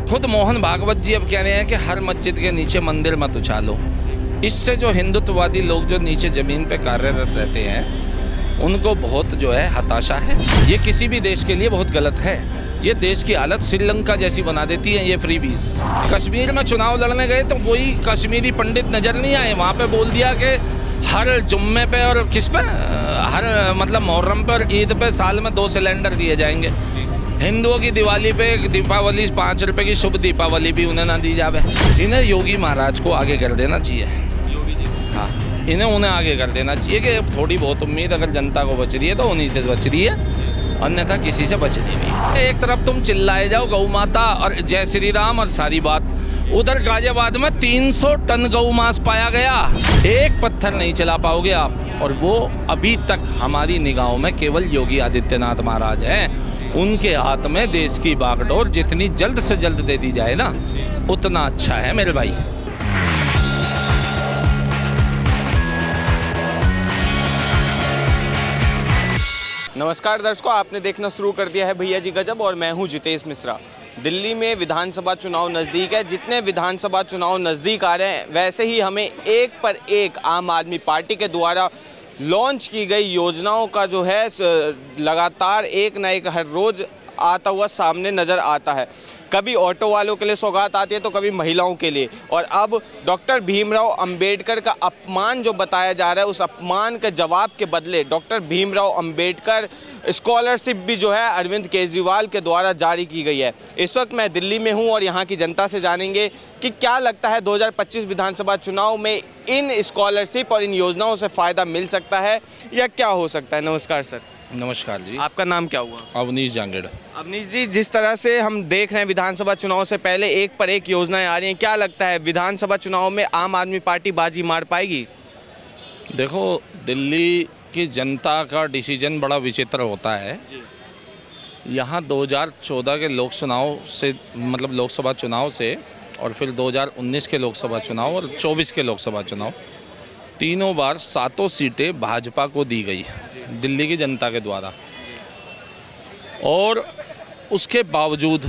खुद मोहन भागवत जी अब कह रहे हैं कि हर मस्जिद के नीचे मंदिर मत उछालो। इससे जो हिंदुत्ववादी लोग जो नीचे ज़मीन पे कार्यरत रहते हैं उनको बहुत जो है हताशा है। ये किसी भी देश के लिए बहुत गलत है। ये देश की हालत श्रीलंका जैसी बना देती है ये फ्रीबीज। कश्मीर में चुनाव लड़ने गए तो वही कश्मीरी पंडित नज़र नहीं आए। वहाँ पे बोल दिया कि हर जुम्मे पे और किस पे हर मतलब मुहर्रम पे और ईद पे साल में 2 सिलेंडर दिए जाएंगे। हिंदुओं की दिवाली पे दीपावली 5 रुपए की शुभ दीपावली भी उन्हें ना दी जावे। इन्हें योगी महाराज को आगे कर देना चाहिए। योगी जी, हाँ, उन्हें आगे कर देना चाहिए कि थोड़ी बहुत उम्मीद अगर जनता को बच रही है तो उन्हीं से बच रही है, अन्यथा किसी से बच नहीं रही। एक तरफ तुम चिल्लाए जाओ गौ माता और जय श्री राम और सारी बात, उधर गाजियाबाद में 300 टन गौ मांस पाया गया। एक पत्थर नहीं चला पाओगे आप, और वो अभी तक हमारी निगाहों में केवल योगी आदित्यनाथ महाराज हैं। उनके हाथ में देश की बागडोर जितनी जल्द से जल्द दे दी जाए ना उतना अच्छा है मेरे भाई। नमस्कार दर्शकों, आपने देखना शुरू कर दिया है भैया जी गजब और मैं हूं जितेश मिश्रा। दिल्ली में विधानसभा चुनाव नज़दीक है। जितने विधानसभा चुनाव नज़दीक आ रहे हैं वैसे ही हमें एक पर एक आम आदमी पार्टी के द्वारा लॉन्च की गई योजनाओं का जो है लगातार एक न एक हर रोज़ आता हुआ सामने नज़र आता है। कभी ऑटो वालों के लिए सौगात आती है तो कभी महिलाओं के लिए, और अब डॉक्टर भीमराव अंबेडकर का अपमान जो बताया जा रहा है उस अपमान के जवाब के बदले डॉक्टर भीमराव अंबेडकर स्कॉलरशिप भी जो है अरविंद केजरीवाल के द्वारा जारी की गई है। इस वक्त मैं दिल्ली में हूं और यहां की जनता से जानेंगे कि क्या लगता है 2025 विधानसभा चुनाव में इन स्कॉलरशिप और इन योजनाओं से फ़ायदा मिल सकता है या क्या हो सकता है। नमस्कार सर। नमस्कार जी। आपका नाम क्या हुआ? अवनीश जांगड़। अवनीश जी, जिस तरह से हम देख रहे हैं विधानसभा चुनाव से पहले एक पर एक योजनाएं आ रही हैं, क्या लगता है विधानसभा चुनाव में आम आदमी पार्टी बाजी मार पाएगी? देखो, दिल्ली की जनता का डिसीजन बड़ा विचित्र होता है। यहाँ 2014 के लोकसभा चुनाव से और फिर 2019 के लोकसभा चुनाव और 24 के लोकसभा चुनाव, तीनों बार 7 सीटें भाजपा को दी गई दिल्ली की जनता के द्वारा, और उसके बावजूद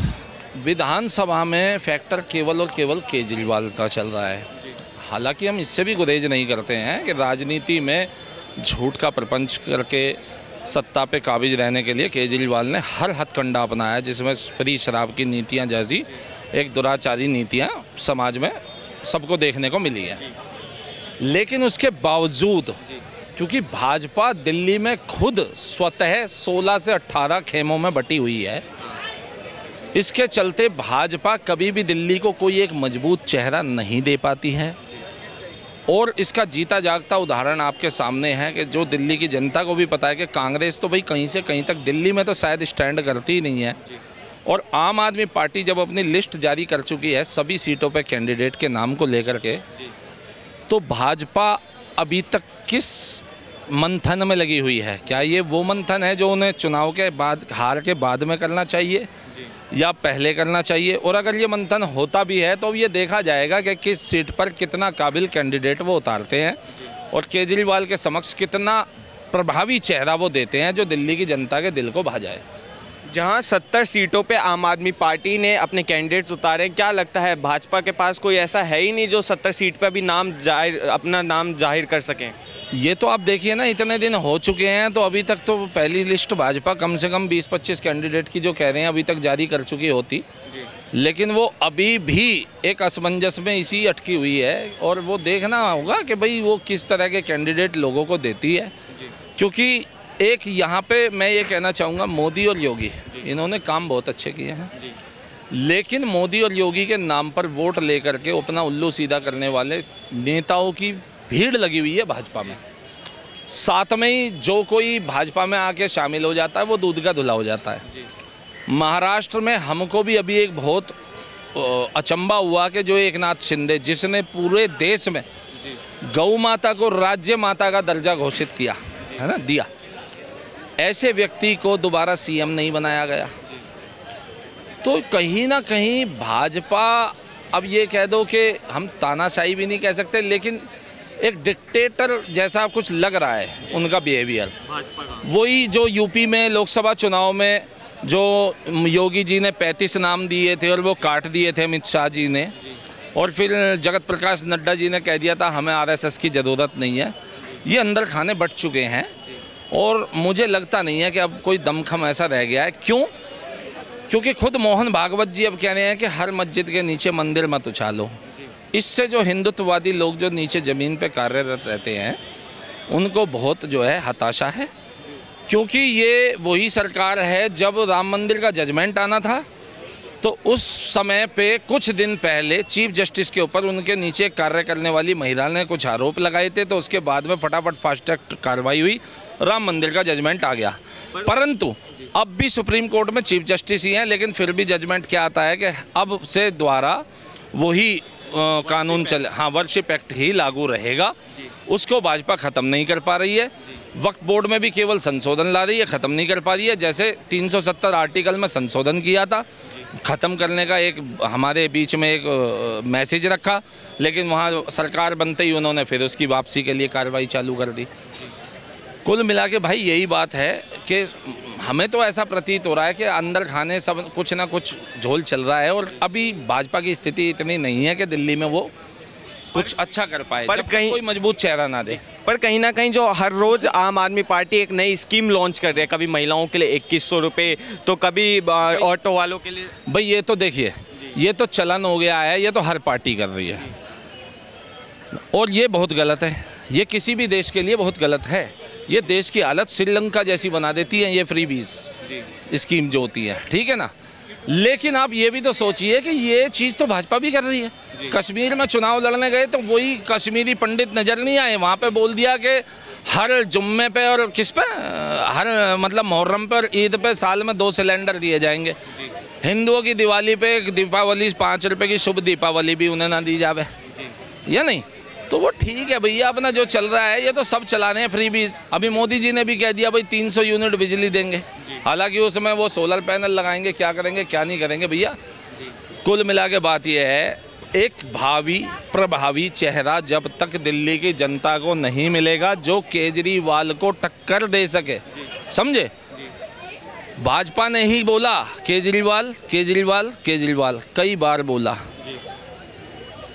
विधानसभा में फैक्टर केवल और केवल केजरीवाल का चल रहा है। हालांकि हम इससे भी गुरेज नहीं करते हैं कि राजनीति में झूठ का प्रपंच करके सत्ता पे काबिज रहने के लिए केजरीवाल ने हर हथकंडा अपनाया, जिसमें फ्री शराब की नीतियां जैसी एक दुराचारी नीतियां समाज में सबको देखने को मिली है। लेकिन उसके बावजूद क्योंकि भाजपा दिल्ली में खुद स्वतः 16 से 18 खेमों में बटी हुई है, इसके चलते भाजपा कभी भी दिल्ली को कोई एक मजबूत चेहरा नहीं दे पाती है। और इसका जीता जागता उदाहरण आपके सामने है कि जो दिल्ली की जनता को भी पता है कि कांग्रेस तो भाई कहीं से कहीं तक दिल्ली में तो शायद स्टैंड करती ही नहीं है, और आम आदमी पार्टी जब अपनी लिस्ट जारी कर चुकी है सभी सीटों पे कैंडिडेट के नाम को लेकर के, तो भाजपा अभी तक किस मंथन में लगी हुई है? क्या ये वो मंथन है जो उन्हें चुनाव के बाद, हार के बाद में करना चाहिए या पहले करना चाहिए? और अगर ये मंथन होता भी है तो ये देखा जाएगा कि किस सीट पर कितना काबिल कैंडिडेट वो उतारते हैं और केजरीवाल के समक्ष कितना प्रभावी चेहरा वो देते हैं जो दिल्ली की जनता के दिल को भा जाए। जहां 70 सीटों पे आम आदमी पार्टी ने अपने कैंडिडेट्स उतारे, क्या लगता है भाजपा के पास कोई ऐसा है ही नहीं जो 70 सीट पे भी अपना नाम जाहिर कर सकें? ये तो आप देखिए ना, इतने दिन हो चुके हैं तो अभी तक तो पहली लिस्ट भाजपा कम से कम 20-25 कैंडिडेट की जो कह रहे हैं अभी तक जारी कर चुकी होती, लेकिन वो अभी भी एक असमंजस में इसी अटकी हुई है। और वो देखना होगा कि भाई वो किस तरह के कैंडिडेट लोगों को देती है। क्योंकि एक यहाँ पे मैं ये कहना चाहूँगा, मोदी और योगी इन्होंने काम बहुत अच्छे किए हैं, लेकिन मोदी और योगी के नाम पर वोट लेकर के अपना उल्लू सीधा करने वाले नेताओं की भीड़ लगी हुई है भाजपा में। साथ में ही जो कोई भाजपा में आके शामिल हो जाता है वो दूध का धुला हो जाता है। महाराष्ट्र में हमको भी अभी एक बहुत अचंभा हुआ कि जो एकनाथ शिंदे, जिसने पूरे देश में गौ माता को राज्य माता का दर्जा घोषित किया है ना, दिया, ऐसे व्यक्ति को दोबारा सीएम नहीं बनाया गया। तो कहीं ना कहीं भाजपा, अब ये कह दो कि हम तानाशाही भी नहीं कह सकते, लेकिन एक डिक्टेटर जैसा कुछ लग रहा है उनका बिहेवियर। वही जो यूपी में लोकसभा चुनाव में जो योगी जी ने 35 नाम दिए थे और वो काट दिए थे अमित शाह जी ने, और फिर जगत प्रकाश नड्डा जी ने कह दिया था हमें आरएसएस की ज़रूरत नहीं है, ये अंदर खाने बट चुके हैं। और मुझे लगता नहीं है कि अब कोई दमखम ऐसा रह गया है। क्यों? क्योंकि खुद मोहन भागवत जी अब कह रहे हैं कि हर मस्जिद के नीचे मंदिर मत उछालो। इससे जो हिंदुत्ववादी लोग जो नीचे ज़मीन पे कार्यरत रहते हैं उनको बहुत जो है हताशा है, क्योंकि ये वही सरकार है जब राम मंदिर का जजमेंट आना था तो उस समय पे कुछ दिन पहले चीफ जस्टिस के ऊपर उनके नीचे कार्य करने वाली महिला ने कुछ आरोप लगाए थे, तो उसके बाद में फटाफट फास्ट ट्रैक कार्रवाई हुई, राम मंदिर का जजमेंट आ गया। परंतु अब भी सुप्रीम कोर्ट में चीफ जस्टिस ही हैं, लेकिन फिर भी जजमेंट क्या आता है कि अब से द्वारा वही कानून चले, हाँ, वर्शिप एक्ट ही लागू रहेगा। उसको भाजपा ख़त्म नहीं कर पा रही है। वक्फ बोर्ड में भी केवल संशोधन ला रही है, ख़त्म नहीं कर पा रही है। जैसे 370 आर्टिकल में संशोधन किया था, ख़त्म करने का एक हमारे बीच में एक मैसेज रखा, लेकिन वहाँ सरकार बनते ही उन्होंने फिर उसकी वापसी के लिए कार्रवाई चालू कर दी। कुल मिला के भाई यही बात है कि हमें तो ऐसा प्रतीत हो रहा है कि अंदर खाने सब कुछ ना कुछ झोल चल रहा है, और अभी भाजपा की स्थिति इतनी नहीं है कि दिल्ली में वो कुछ अच्छा कर पाए, पर कहीं कोई मजबूत चेहरा ना दे। पर कहीं ना कहीं जो हर रोज़ आम आदमी पार्टी एक नई स्कीम लॉन्च कर रही है, कभी महिलाओं के लिए 2100 रुपये, तो कभी ऑटो वालों के लिए। भाई ये तो देखिए, ये तो चलन हो गया है, ये तो हर पार्टी कर रही है, और ये बहुत गलत है। ये किसी भी देश के लिए बहुत गलत है। ये देश की हालत श्रीलंका जैसी बना देती है ये फ्रीबीज स्कीम जो होती है, ठीक है ना। लेकिन आप ये भी तो सोचिए कि ये चीज़ तो भाजपा भी कर रही है। कश्मीर में चुनाव लड़ने गए तो वही कश्मीरी पंडित नज़र नहीं आए, वहाँ पे बोल दिया कि हर जुम्मे पे और किस पे, हर मतलब मुहर्रम पे और ईद पे साल में 2 सिलेंडर दिए जाएंगे। हिंदुओं की दिवाली पे दीपावली 5 रुपये की शुभ दीपावली भी उन्हें ना दी जावे, या नहीं? तो वो ठीक है भैया, अपना जो चल रहा है ये तो सब चला रहे हैं फ्रीबीज। अभी मोदी जी ने भी कह दिया भाई 300 यूनिट बिजली देंगे, हालांकि उसमें वो सोलर पैनल लगाएंगे, क्या करेंगे क्या नहीं करेंगे भैया। कुल मिला के बात यह है, एक भावी प्रभावी चेहरा जब तक दिल्ली की जनता को नहीं मिलेगा जो केजरीवाल को टक्कर दे सके, समझे। भाजपा ने ही बोला केजरीवाल केजरीवाल केजरीवाल कई बार बोला,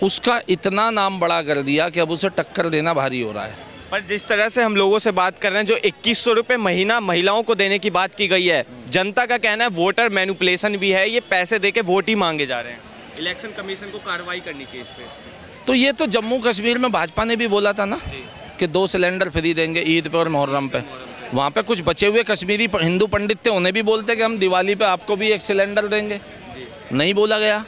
उसका इतना नाम बड़ा कर दिया कि अब उसे टक्कर देना भारी हो रहा है। पर जिस तरह से हम लोगों से बात कर रहे हैं, जो 2100 रुपये महीना महिलाओं को देने की बात की गई है, जनता का कहना है वोटर मैनिपुलेशन भी है, ये पैसे देके वोट ही मांगे जा रहे हैं। इलेक्शन कमीशन को कार्रवाई करनी चाहिए इस पे। तो ये तो जम्मू कश्मीर में भाजपा ने भी बोला था ना कि 2 सिलेंडर फ्री देंगे ईद पे और मुहर्रम पे। वहाँ पे कुछ बचे हुए कश्मीरी हिंदू पंडित थे, उन्हें भी बोलते कि हम दिवाली पे आपको भी 1 सिलेंडर देंगे, नहीं बोला गया।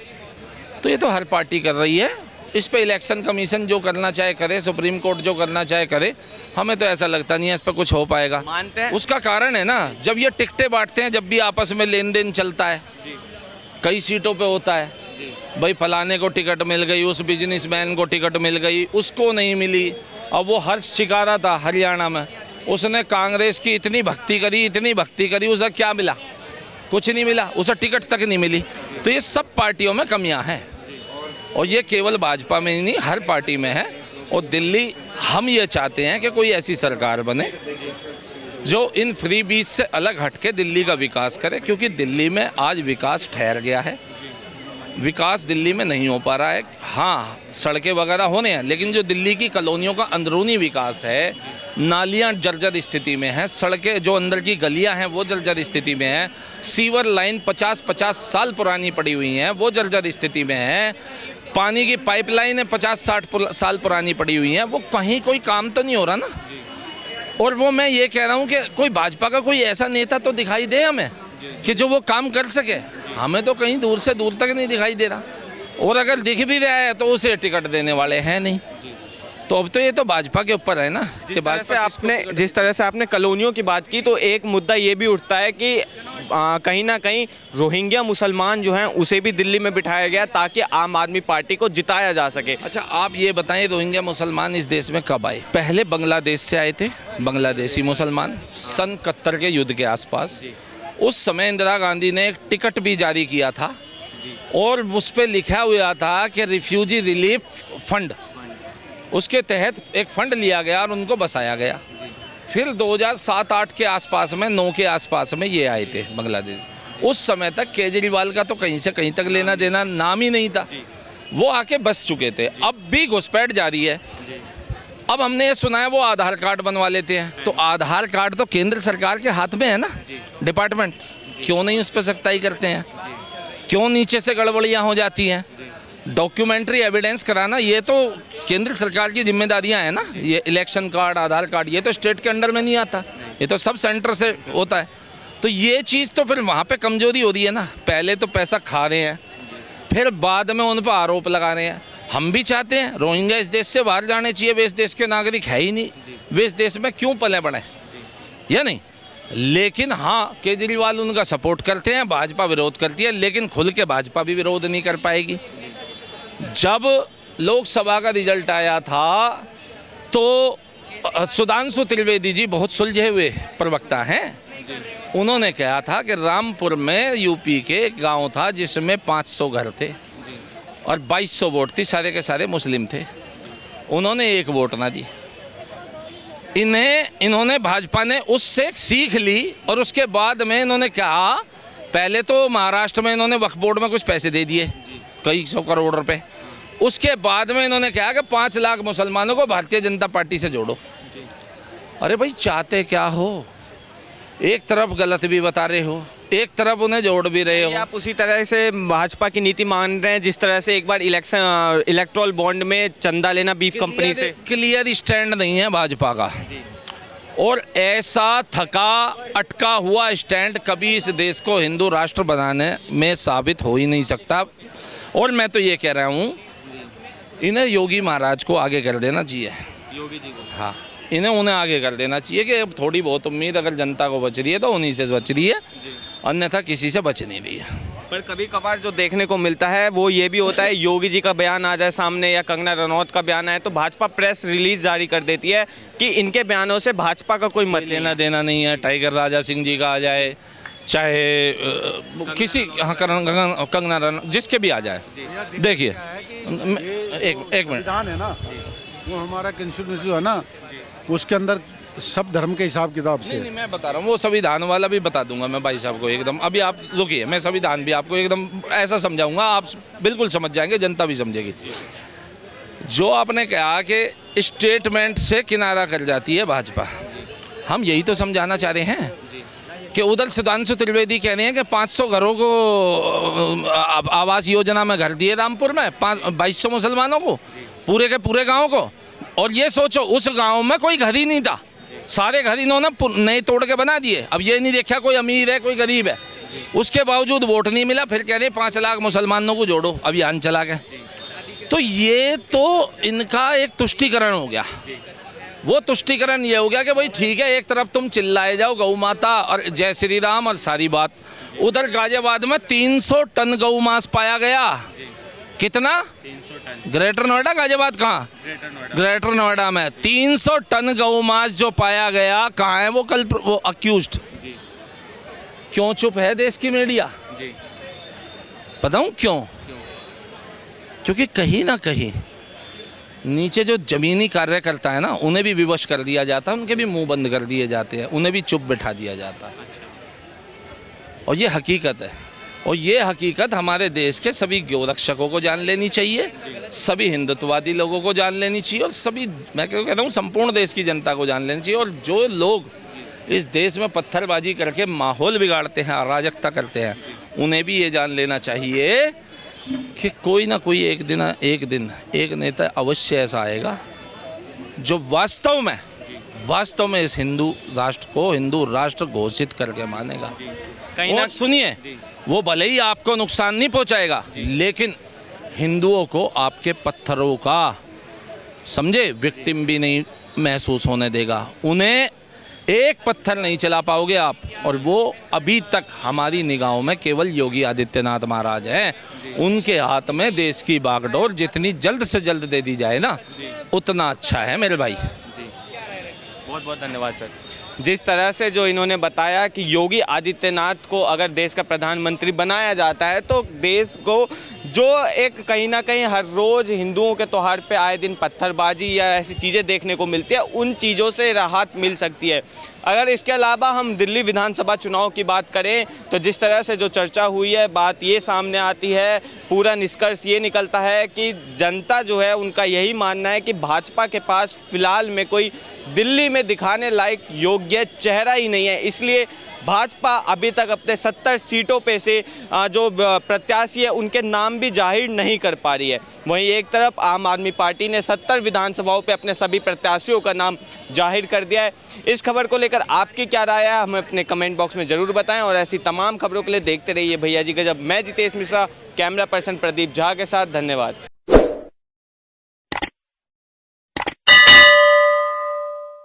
तो ये तो हर पार्टी कर रही है। इस पे इलेक्शन कमीशन जो करना चाहे करे, सुप्रीम कोर्ट जो करना चाहे करे, हमें तो ऐसा लगता नहीं है इस पर कुछ हो पाएगा। मानते हैं उसका कारण है ना, जब ये टिकटें बांटते हैं, जब भी आपस में लेन देन चलता है, कई सीटों पे होता है, भाई फलाने को टिकट मिल गई, उस बिजनेसमैन को टिकट मिल गई, उसको नहीं मिली। अब वो हर्ष शिकारा था हरियाणा में, उसने कांग्रेस की इतनी भक्ति करी, उसे क्या मिला? कुछ नहीं मिला, उसे टिकट तक नहीं मिली। तो ये सब पार्टियों में कमियां हैं, और ये केवल भाजपा में ही नहीं, हर पार्टी में है। और दिल्ली, हम ये चाहते हैं कि कोई ऐसी सरकार बने जो इन फ्री बीज से अलग हटके दिल्ली का विकास करे, क्योंकि दिल्ली में आज विकास ठहर गया है। विकास दिल्ली में नहीं हो पा रहा है। हाँ, सड़कें वगैरह होने हैं, लेकिन जो दिल्ली की कॉलोनियों का अंदरूनी विकास है, नालियाँ जर्जर स्थिति में हैं, सड़कें जो अंदर की गलियाँ हैं वो जर्जर स्थिति में हैं, सीवर लाइन 50-50 साल पुरानी पड़ी हुई हैं, वो जर्जर स्थिति में हैं, पानी की पाइपलाइन 50-60 साल पुरानी पड़ी हुई हैं, वो कहीं कोई काम तो नहीं हो रहा ना। और वो मैं ये कह रहा हूँ कि कोई भाजपा का कोई ऐसा नेता तो दिखाई दे हमें कि जो वो काम कर सके। हमें तो कहीं दूर से दूर तक नहीं दिखाई दे रहा, और अगर दिख भी रहा है तो उसे टिकट देने वाले हैं नहीं। तो अब तो ये तो भाजपा के ऊपर है ना कि जिस तरह से आपने कॉलोनियों की बात की, तो एक मुद्दा ये भी उठता है कि कहीं ना कहीं रोहिंग्या मुसलमान जो हैं उसे भी दिल्ली में बिठाया गया ताकि आम आदमी पार्टी को जिताया जा सके। अच्छा, आप ये बताएं, रोहिंग्या मुसलमान इस देश में कब आए? पहले बांग्लादेश से आए थे, बांग्लादेशी मुसलमान, सन 71 के युद्ध के आसपास। उस समय इंदिरा गांधी ने एक टिकट भी जारी किया था, और उस पर लिखा हुआ था कि रिफ्यूजी रिलीफ फंड, उसके तहत एक फंड लिया गया और उनको बसाया गया। फिर 2007-8 के आसपास में, 9 के आसपास में ये आए थे बांग्लादेश। उस समय तक केजरीवाल का तो कहीं से कहीं तक लेना देना नाम ही नहीं था। वो आके बस चुके थे। अब भी घुसपैठ जारी है। अब हमने ये सुना है वो आधार कार्ड बनवा लेते हैं, तो आधार कार्ड तो केंद्र सरकार के हाथ में है ना, डिपार्टमेंट। क्यों नहीं उस पर सख्ताई करते हैं? क्यों नीचे से गड़बड़ियाँ हो जाती हैं? डॉक्यूमेंट्री एविडेंस कराना ये तो केंद्र सरकार की जिम्मेदारियां हैं ना। ये इलेक्शन कार्ड, आधार कार्ड, ये तो स्टेट के अंडर में नहीं आता, ये तो सब सेंटर से होता है। तो ये चीज़ तो फिर वहाँ पे कमजोरी हो रही है ना। पहले तो पैसा खा रहे हैं, फिर बाद में उन पर आरोप लगा रहे हैं। हम भी चाहते हैं रोहिंग्या इस देश से बाहर जाने चाहिए, वे इस देश के नागरिक है ही नहीं, वे इस देश में क्यों पले बढ़े, या नहीं? लेकिन हाँ, केजरीवाल उनका सपोर्ट करते हैं, भाजपा विरोध करती है, लेकिन खुल के भाजपा भी विरोध नहीं कर पाएगी। जब लोकसभा का रिजल्ट आया था तो सुधांशु त्रिवेदी जी बहुत सुलझे हुए प्रवक्ता हैं। उन्होंने कहा था कि रामपुर में यूपी के एक गांव था जिसमें 500 घर थे और 2200 वोट थी, सारे के सारे मुस्लिम थे। उन्होंने एक वोट ना दी। इन्होंने भाजपा ने उससे सीख ली और उसके बाद में इन्होंने कहा, पहले तो महाराष्ट्र में इन्होंने वक्फ बोर्ड में कुछ पैसे दे दिए, कई 100 करोड़ रुपए। उसके बाद में इन्होंने कहा कि 5 लाख मुसलमानों को भारतीय जनता पार्टी से जोड़ो। अरे भाई, चाहते क्या हो? एक तरफ गलत भी बता रहे हो, एक तरफ उन्हें जोड़ भी रहे हो। आप उसी तरह से भाजपा की नीति मान रहे हैं जिस तरह से एक बार इलेक्ट्रॉल बॉन्ड में चंदा लेना बीफ कंपनी से। क्लियर स्टैंड नहीं है भाजपा का, और ऐसा थका अटका हुआ स्टैंड कभी इस देश को हिंदू राष्ट्र बनाने में साबित हो ही नहीं सकता। और मैं तो ये कह रहा हूँ, इन्हें योगी महाराज को आगे कर देना चाहिए। योगी जी को? हाँ, उन्हें आगे कर देना चाहिए कि अब थोड़ी बहुत उम्मीद अगर जनता को बच रही है तो उन्हीं से बच रही है, अन्यथा किसी से बच नहीं रही है। पर कभी कभार जो देखने को मिलता है वो ये भी होता है, योगी जी का बयान आ जाए सामने या कंगना रनौत का बयान आए तो भाजपा प्रेस रिलीज जारी कर देती है कि इनके बयानों से भाजपा का कोई मत लेना देना नहीं है। टाइगर राजा सिंह जी का आ जाए, चाहे किसी कंगना रनौत, जिसके भी आ जाए। देखिए, एक मिनट, संविधान है ना, वो हमारा कॉन्स्टिट्यूशन जो है ना, उसके अंदर सब धर्म के हिसाब किताब से। नहीं, मैं बता रहा हूँ, वो संविधान वाला भी बता दूंगा मैं भाई साहब को एकदम। अभी आप रुकिए, मैं संविधान भी आपको एकदम ऐसा समझाऊंगा, आप बिल्कुल समझ जाएंगे, जनता भी समझेगी। जो आपने कहा कि स्टेटमेंट से किनारा कर जाती है भाजपा, हम यही तो समझाना चाह रहे हैं कि उधर सुधांशु त्रिवेदी कह रहे हैं कि 500 घरों को आवास योजना में घर दिए रामपुर में, 2200 मुसलमानों को, पूरे के पूरे गाँव को। और ये सोचो, उस गाँव में कोई घर ही नहीं था, सारे घर इन्होंने नए तोड़ के बना दिए। अब ये नहीं देखा कोई अमीर है कोई गरीब है, उसके बावजूद वोट नहीं मिला, फिर कह रहे 5 लाख मुसलमानों को जोड़ो, अभियान चला गया। तो ये तो इनका एक तुष्टीकरण हो गया। वो तुष्टीकरण ये हो गया कि भाई ठीक है, एक तरफ तुम चिल्लाए जाओ गौ माता और जय श्री राम और सारी बात। उधर गाजियाबाद में 300 टन गौ मांस पाया गया। कितना? 300 टन। ग्रेटर नोएडा, गाजियाबाद कहाँ? ग्रेटर नोएडा में 300 टन गौ मांस जो पाया गया, कहाँ है वो? कल वो अक्यूज्ड। क्यों चुप है देश की मीडिया? बताऊं क्यों? क्योंकि कहीं ना कहीं नीचे जो जमीनी कार्यकर्ता है ना, उन्हें भी विवश कर दिया जाता है, उनके भी मुंह बंद कर दिए जाते हैं, उन्हें भी चुप बैठा दिया जाता है। और ये हकीकत है, और ये हकीकत हमारे देश के सभी गोरक्षकों को जान लेनी चाहिए, सभी हिंदुत्ववादी लोगों को जान लेनी चाहिए, और सभी, मैं क्यों कहता हूँ, संपूर्ण देश की जनता को जान लेनी चाहिए। और जो लोग इस देश में पत्थरबाजी करके माहौल बिगाड़ते हैं, अराजकता करते हैं, उन्हें भी ये जान लेना चाहिए कि कोई ना कोई एक दिन एक नेता अवश्य ऐसा आएगा जो वास्तव में इस हिंदू राष्ट्र को हिंदू राष्ट्र घोषित करके मानेगा। और सुनिए, वो भले ही आपको नुकसान नहीं पहुंचाएगा, लेकिन हिंदुओं को आपके पत्थरों का, समझे, विक्टिम भी नहीं महसूस होने देगा। उन्हें एक पत्थर नहीं चला पाओगे आप। और वो अभी तक हमारी निगाहों में केवल योगी आदित्यनाथ महाराज हैं। उनके हाथ में देश की बागडोर जितनी जल्द से जल्द दे दी जाए ना, उतना अच्छा है मेरे भाई। बहुत बहुत धन्यवाद सर। जिस तरह से जो इन्होंने बताया कि योगी आदित्यनाथ को अगर देश का प्रधानमंत्री बनाया जाता है तो देश को जो एक कहीं ना कहीं हर रोज़ हिंदुओं के त्यौहार पे आए दिन पत्थरबाजी या ऐसी चीज़ें देखने को मिलती है, उन चीज़ों से राहत मिल सकती है। अगर इसके अलावा हम दिल्ली विधानसभा चुनाव की बात करें तो जिस तरह से जो चर्चा हुई है, बात ये सामने आती है, पूरा निष्कर्ष ये निकलता है कि जनता जो है उनका यही मानना है कि भाजपा के पास फिलहाल में कोई दिल्ली में दिखाने लायक योग्य चेहरा ही नहीं है। इसलिए भाजपा अभी तक अपने 70 सीटों पे से जो प्रत्याशी है उनके नाम भी जाहिर नहीं कर पा रही है। वहीं एक तरफ आम आदमी पार्टी ने 70 विधानसभाओं पे अपने सभी प्रत्याशियों का नाम जाहिर कर दिया है। इस खबर को लेकर आपकी क्या राय है, हमें अपने कमेंट बॉक्स में ज़रूर बताएं और ऐसी तमाम खबरों के लिए देखते रहिए भैया जी गजब। मैं जितेश मिश्रा, कैमरा पर्सन प्रदीप झा के साथ। धन्यवाद।